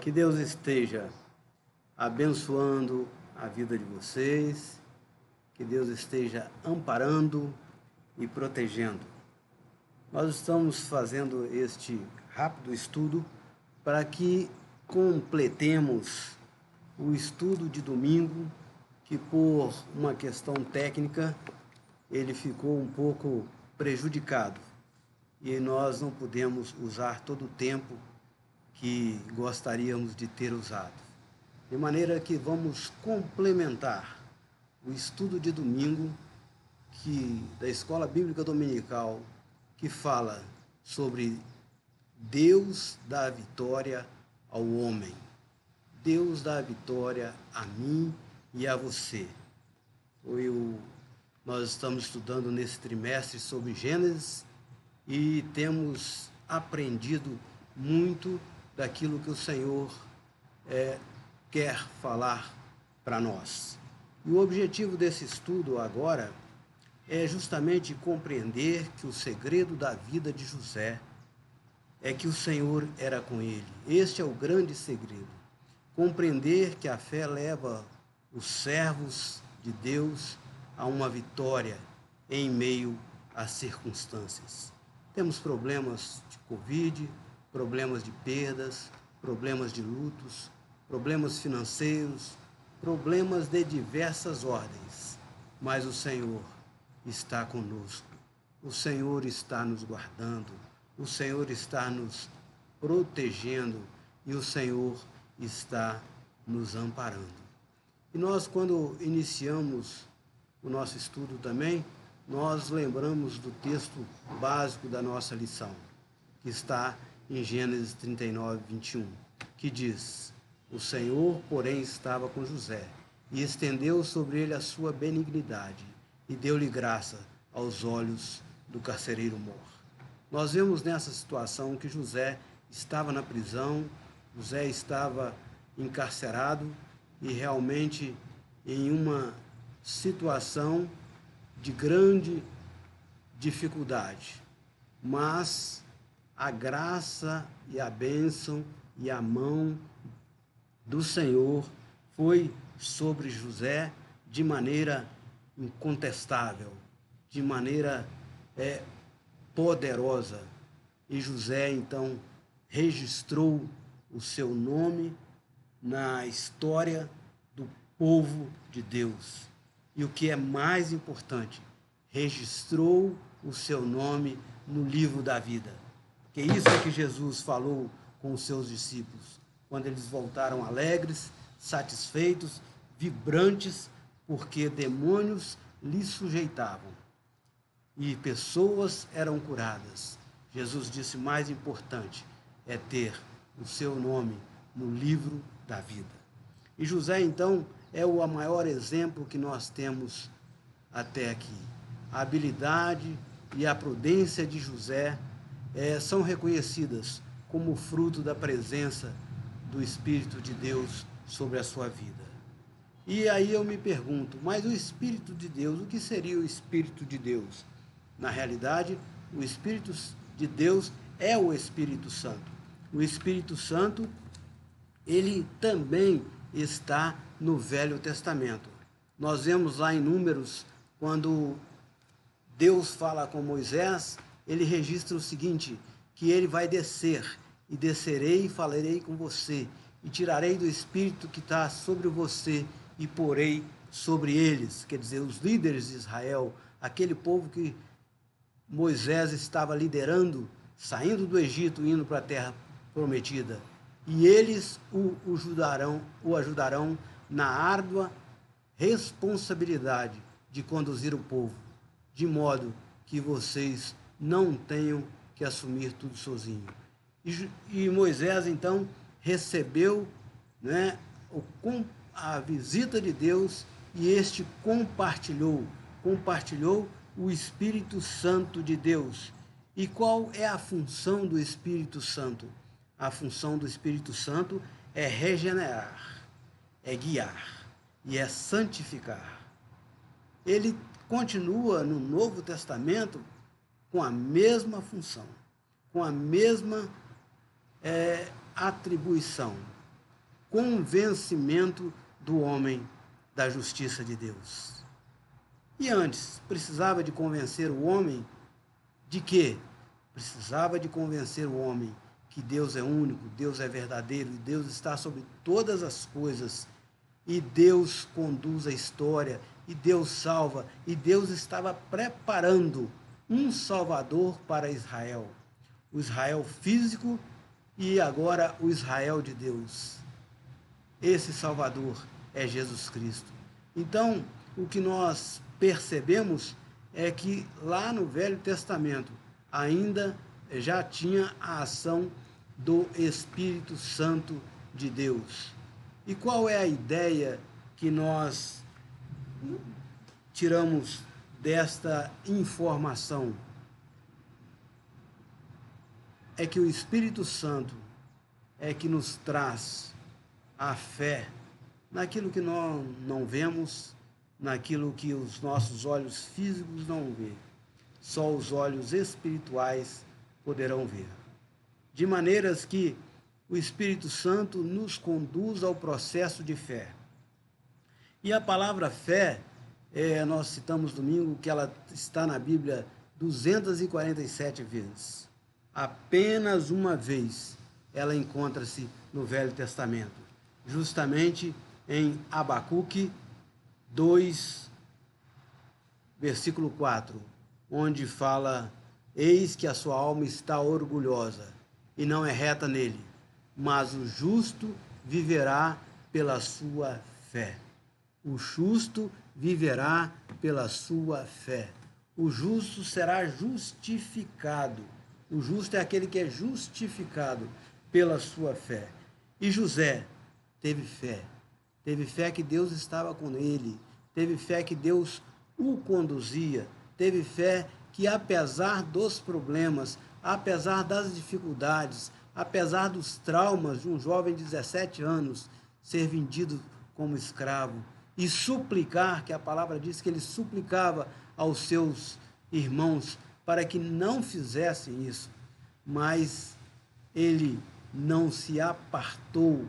Que Deus esteja abençoando a vida de vocês, que Deus esteja amparando e protegendo. Nós estamos fazendo este rápido estudo para que completemos o estudo de domingo, que por uma questão técnica ele ficou um pouco prejudicado e nós não pudemos usar todo o tempo que gostaríamos de ter usado. De maneira que vamos complementar o estudo de domingo da Escola Bíblica Dominical, que fala sobre Deus dá a vitória ao homem. Deus dá a vitória a mim e a você. Nós estamos estudando nesse trimestre sobre Gênesis e temos aprendido muito daquilo que o Senhor quer falar para nós. E o objetivo desse estudo agora é justamente compreender que o segredo da vida de José é que o Senhor era com ele. Este é o grande segredo. Compreender que a fé leva os servos de Deus a uma vitória em meio às circunstâncias. Temos problemas de Covid, problemas de perdas, problemas de lutos, problemas financeiros, problemas de diversas ordens, mas o Senhor está conosco, o Senhor está nos guardando, o Senhor está nos protegendo e o Senhor está nos amparando. E nós, quando iniciamos o nosso estudo também, nós lembramos do texto básico da nossa lição, que está em Gênesis 39, 21, que diz: o Senhor, porém, estava com José, e estendeu sobre ele a sua benignidade, e deu-lhe graça aos olhos do carcereiro mor. Nós vemos nessa situação que José estava na prisão, José estava encarcerado e realmente em uma situação de grande dificuldade, mas a graça e a bênção e a mão do Senhor foi sobre José de maneira incontestável, de maneira poderosa. E José, então, registrou o seu nome na história do povo de Deus. E o que é mais importante, registrou o seu nome no livro da vida. Que isso é que Jesus falou com os seus discípulos, quando eles voltaram alegres, satisfeitos, vibrantes, porque demônios lhes sujeitavam e pessoas eram curadas. Jesus disse: mais importante é ter o seu nome no livro da vida. E José, então, é o maior exemplo que nós temos até aqui. A habilidade e a prudência de José são reconhecidas como fruto da presença do Espírito de Deus sobre a sua vida. E aí eu me pergunto, mas o Espírito de Deus, o que seria o Espírito de Deus? Na realidade, o Espírito de Deus é o Espírito Santo. O Espírito Santo, ele também está no Velho Testamento. Nós vemos lá em Números, quando Deus fala com Moisés, ele registra o seguinte, que ele vai descer, e descerei e falarei com você, e tirarei do Espírito que está sobre você, e porei sobre eles, quer dizer, os líderes de Israel, aquele povo que Moisés estava liderando, saindo do Egito, indo para a terra prometida. E eles o ajudarão na árdua responsabilidade de conduzir o povo, de modo que vocês não tenham que assumir tudo sozinho. E Moisés, então, recebeu a visita de Deus e este compartilhou o Espírito Santo de Deus. E qual é a função do Espírito Santo? A função do Espírito Santo é regenerar, é guiar e é santificar. Ele continua no Novo Testamento com a mesma função, com a mesma atribuição. convencimento do homem da justiça de Deus. E antes, precisava de convencer o homem de quê? Precisava de convencer o homem que Deus é único, Deus é verdadeiro, e Deus está sobre todas as coisas, e Deus conduz a história, e Deus salva, e Deus estava preparando um Salvador para Israel. O Israel físico e agora o Israel de Deus. Esse Salvador é Jesus Cristo. Então, o que nós percebemos é que lá no Velho Testamento ainda já tinha a ação do Espírito Santo de Deus. E qual é a ideia que nós tiramos desta informação? É que o Espírito Santo é que nos traz a fé naquilo que nós não vemos, naquilo que os nossos olhos físicos não vê. Só os olhos espirituais poderão ver. De maneiras que o Espírito Santo nos conduz ao processo de fé. E a palavra fé, nós citamos domingo que ela está na Bíblia 247 vezes. Apenas uma vez ela encontra-se no Velho Testamento, justamente em Abacuque 2, versículo 4, onde fala: eis que a sua alma está orgulhosa e não é reta nele, mas o justo viverá pela sua fé. O justo viverá pela sua fé. O justo será justificado. O justo é aquele que é justificado pela sua fé. E José teve fé. Teve fé que Deus estava com ele. Teve fé que Deus o conduzia. Teve fé que, apesar dos problemas, apesar das dificuldades, apesar dos traumas de um jovem de 17 anos ser vendido como escravo e suplicar, que a palavra diz que ele suplicava aos seus irmãos para que não fizessem isso, mas ele não se apartou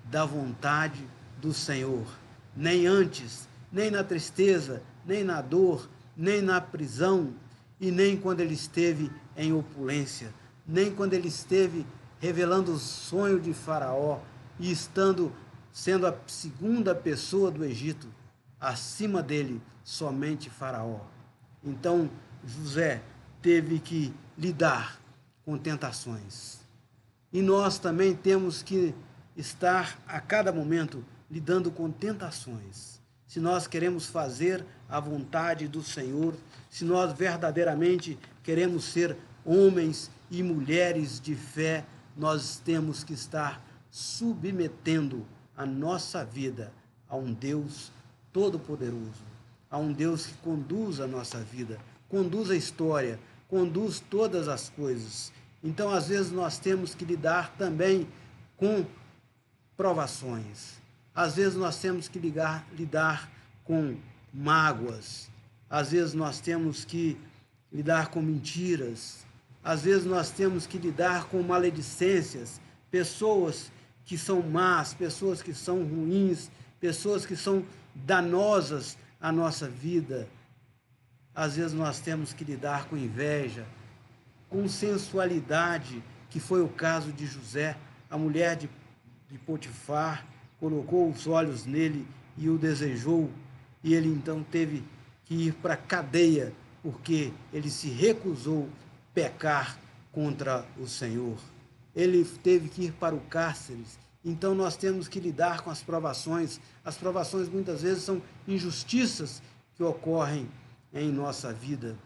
da vontade do Senhor, nem antes, nem na tristeza, nem na dor, nem na prisão, e nem quando ele esteve em opulência, nem quando ele esteve revelando o sonho de Faraó e sendo a segunda pessoa do Egito, acima dele somente Faraó. Então José teve que lidar com tentações. E nós também temos que estar a cada momento lidando com tentações. Se nós queremos fazer a vontade do Senhor, se nós verdadeiramente queremos ser homens e mulheres de fé, nós temos que estar submetendo a nossa vida a um Deus todo-poderoso, a um Deus que conduz a nossa vida, conduz a história, conduz todas as coisas. Então, às vezes, nós temos que lidar também com provações. Às vezes, nós temos que lidar com mágoas. Às vezes, nós temos que lidar com mentiras. Às vezes, nós temos que lidar com maledicências, pessoas que são más, pessoas que são ruins, pessoas que são danosas à nossa vida. Às vezes nós temos que lidar com inveja, com sensualidade, que foi o caso de José. A mulher de Potifar colocou os olhos nele e o desejou, e ele então teve que ir para a cadeia, porque ele se recusou a pecar contra o Senhor. Ele teve que ir para o cárcere. Então nós temos que lidar com as provações. As provações muitas vezes são injustiças que ocorrem em nossa vida.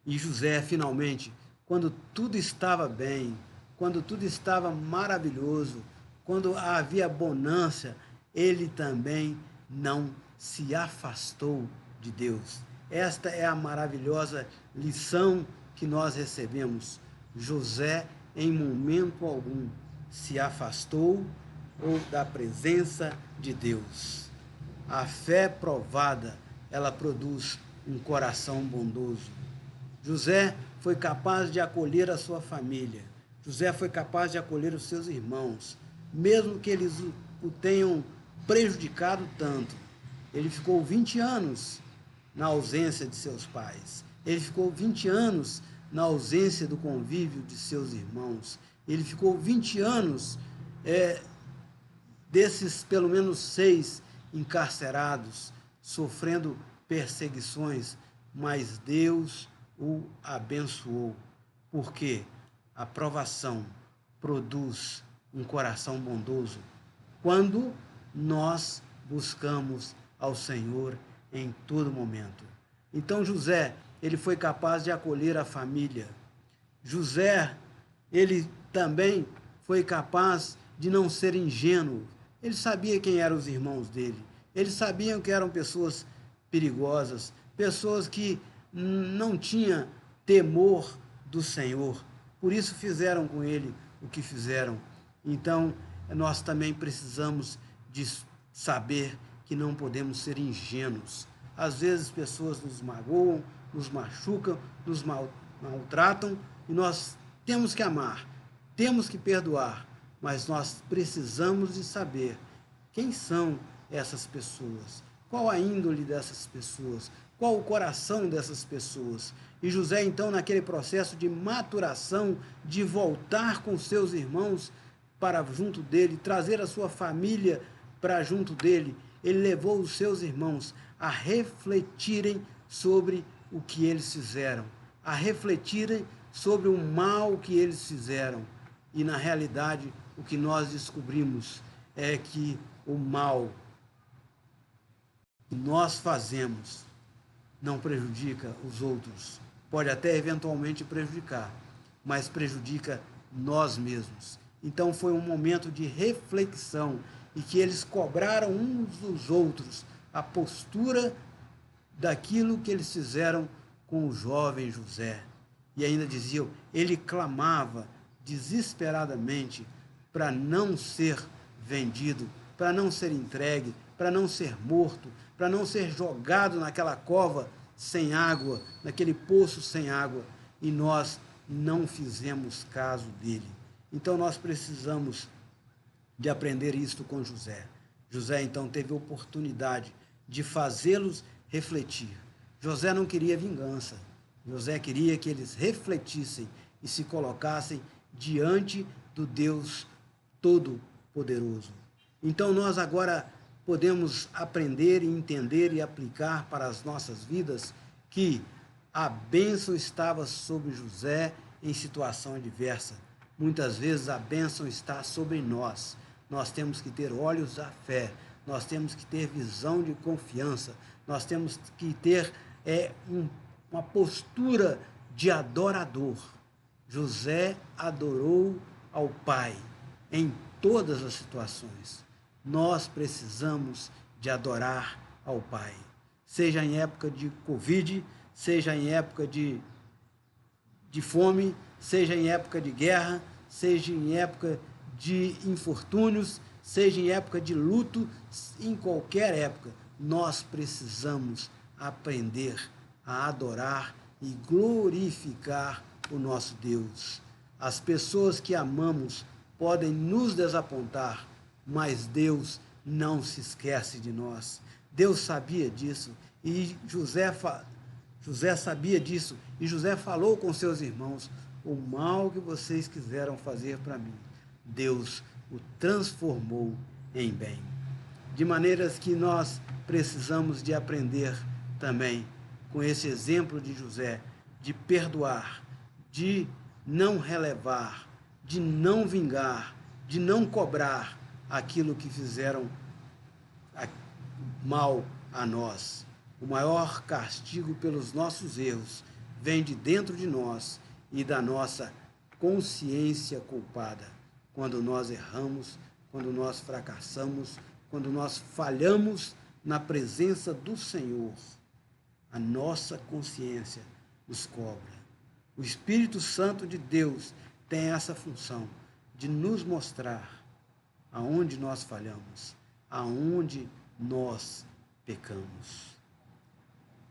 E José, finalmente, quando tudo estava bem, quando tudo estava maravilhoso, quando havia bonança, ele também não se afastou de Deus. Esta é a maravilhosa lição que nós recebemos. José, em momento algum, se afastou ou da presença de Deus. A fé provada, ela produz um coração bondoso. José foi capaz de acolher a sua família. José foi capaz de acolher os seus irmãos, mesmo que eles o tenham prejudicado tanto. Ele ficou 20 anos na ausência de seus pais. Ele ficou 20 anos na ausência do convívio de seus irmãos. Ele ficou 20 anos, desses pelo menos 6 encarcerados, sofrendo perseguições, mas Deus o abençoou, porque a provação produz um coração bondoso quando nós buscamos ao Senhor em todo momento. Então José, ele foi capaz de acolher a família. José, ele também foi capaz de não ser ingênuo. Ele sabia quem eram os irmãos dele. Eles sabiam que eram pessoas perigosas, pessoas que não tinham temor do Senhor. Por isso fizeram com ele o que fizeram. Então, nós também precisamos de saber que não podemos ser ingênuos. Às vezes, pessoas nos magoam, nos machucam, nos maltratam, e nós temos que amar, temos que perdoar, mas nós precisamos de saber quem são essas pessoas, qual a índole dessas pessoas, qual o coração dessas pessoas. E José, então, naquele processo de maturação, de voltar com seus irmãos para junto dele, trazer a sua família para junto dele, ele levou os seus irmãos a refletirem sobre o que eles fizeram, a refletirem sobre o mal que eles fizeram. E, na realidade, o que nós descobrimos é que o mal que nós fazemos não prejudica os outros. Pode até eventualmente prejudicar, mas prejudica nós mesmos. Então foi um momento de reflexão e que eles cobraram uns dos outros a postura daquilo que eles fizeram com o jovem José. E ainda diziam, ele clamava desesperadamente para não ser vendido, para não ser entregue, para não ser morto, para não ser jogado naquela cova sem água, naquele poço sem água, e nós não fizemos caso dele. Então nós precisamos de aprender isto com José. José então teve a oportunidade de fazê-los refletir. José não queria vingança. José queria que eles refletissem e se colocassem diante do Deus Todo-Poderoso. Então nós agora podemos aprender e entender e aplicar para as nossas vidas que a bênção estava sobre José em situação adversa. Muitas vezes a bênção está sobre nós. Nós temos que ter olhos da fé, nós temos que ter visão de confiança, nós temos que ter uma postura de adorador. José adorou ao Pai em todas as situações. Nós precisamos de adorar ao Pai, seja em época de Covid, seja em época de fome, seja em época de guerra, seja em época de infortúnios, seja em época de luto, em qualquer época, nós precisamos aprender a adorar e glorificar o nosso Deus. As pessoas que amamos podem nos desapontar, mas Deus não se esquece de nós. Deus sabia disso e José sabia disso, e José falou com seus irmãos: o mal que vocês quiseram fazer para mim, Deus o transformou em bem. De maneiras que nós precisamos de aprender também com esse exemplo de José, de perdoar, de não relevar, de não vingar, de não cobrar aquilo que fizeram mal a nós. O maior castigo pelos nossos erros vem de dentro de nós e da nossa consciência culpada. Quando nós erramos, quando nós fracassamos, quando nós falhamos na presença do Senhor, a nossa consciência nos cobra. O Espírito Santo de Deus tem essa função de nos mostrar aonde nós falhamos, aonde nós pecamos.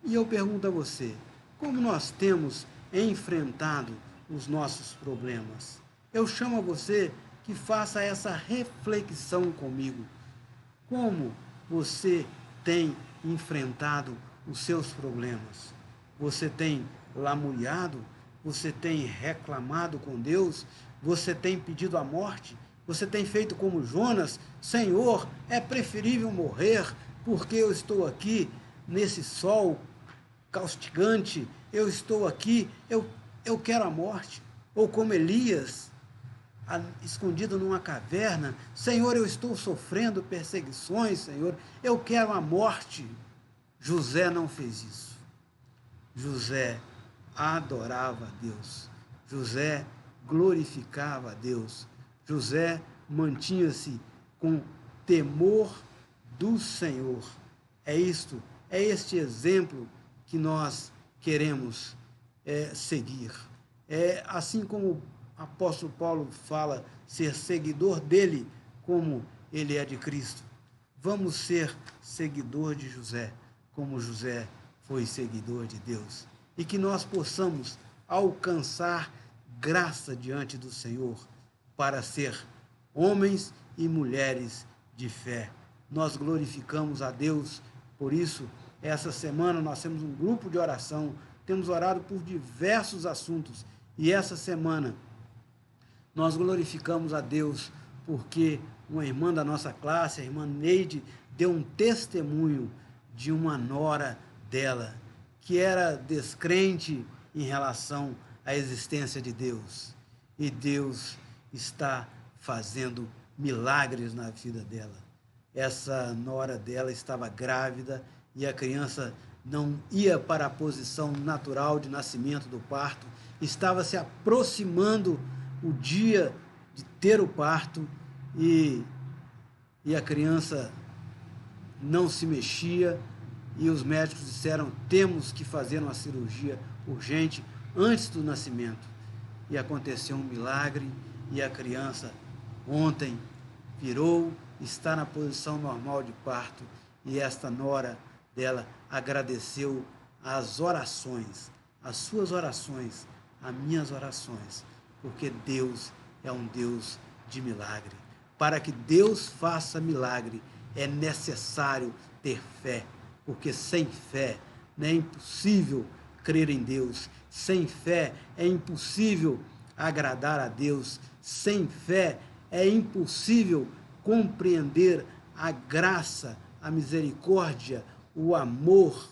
E eu pergunto a você, como nós temos enfrentado os nossos problemas? Eu chamo a você que faça essa reflexão comigo. Como você tem enfrentado os seus problemas? Você tem lamuriado? Você tem reclamado com Deus? Você tem pedido a morte? Você tem feito como Jonas? Senhor, é preferível morrer, porque eu estou aqui nesse sol causticante, eu estou aqui, eu quero a morte. Ou como Elias, escondido numa caverna, Senhor, eu estou sofrendo perseguições, Senhor, eu quero a morte. José não fez isso. José adorava a Deus. José glorificava a Deus. José mantinha-se com temor do Senhor. É este exemplo que nós queremos seguir. Assim como o apóstolo Paulo fala, ser seguidor dele como ele é de Cristo. Vamos ser seguidor de José, como José foi seguidor de Deus. E que nós possamos alcançar graça diante do Senhor para ser homens e mulheres de fé. Nós glorificamos a Deus, por isso, essa semana nós temos um grupo de oração, temos orado por diversos assuntos, e essa semana nós glorificamos a Deus porque uma irmã da nossa classe, a irmã Neide, deu um testemunho de uma nora dela, que era descrente em relação à existência de Deus. E Deus está fazendo milagres na vida dela. Essa nora dela estava grávida e a criança não ia para a posição natural de nascimento do parto, estava se aproximando o dia de ter o parto e a criança não se mexia e os médicos disseram, temos que fazer uma cirurgia urgente antes do nascimento. E aconteceu um milagre e a criança ontem virou, está na posição normal de parto e esta nora dela agradeceu as orações, as suas orações, as minhas orações, porque Deus é um Deus de milagre. Para que Deus faça milagre, é necessário ter fé, porque sem fé é impossível crer em Deus, sem fé é impossível agradar a Deus, sem fé é impossível compreender a graça, a misericórdia, o amor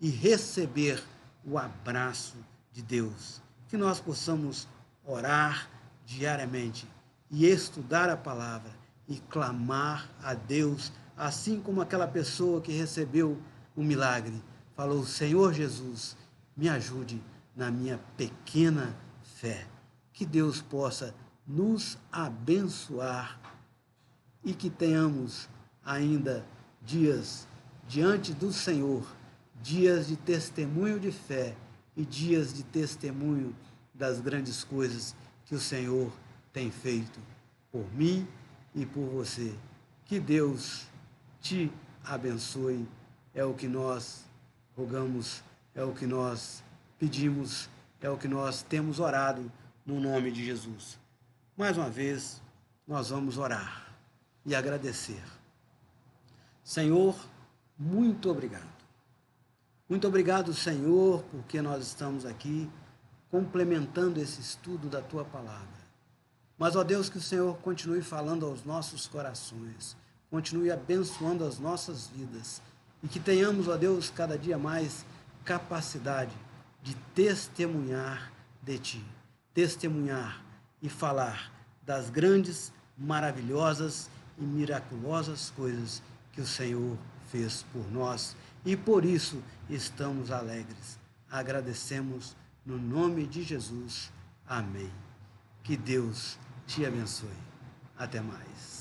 e receber o abraço de Deus. Que nós possamos orar diariamente e estudar a palavra e clamar a Deus, assim como aquela pessoa que recebeu um milagre, falou, Senhor Jesus, me ajude na minha pequena fé. Que Deus possa nos abençoar e que tenhamos ainda dias diante do Senhor, dias de testemunho de fé e dias de testemunho das grandes coisas que o Senhor tem feito por mim e por você. Que Deus te abençoe, é o que nós rogamos, é o que nós pedimos, é o que nós temos orado no nome de Jesus. Mais uma vez, nós vamos orar e agradecer. Senhor, muito obrigado. Muito obrigado, Senhor, porque nós estamos aqui complementando esse estudo da Tua palavra. Mas, ó Deus, que o Senhor continue falando aos nossos corações, continue abençoando as nossas vidas e que tenhamos, ó Deus, cada dia mais capacidade de testemunhar de Ti, testemunhar e falar das grandes, maravilhosas e miraculosas coisas que o Senhor fez por nós e por isso estamos alegres. Agradecemos no nome de Jesus. Amém. Que Deus te abençoe. Até mais.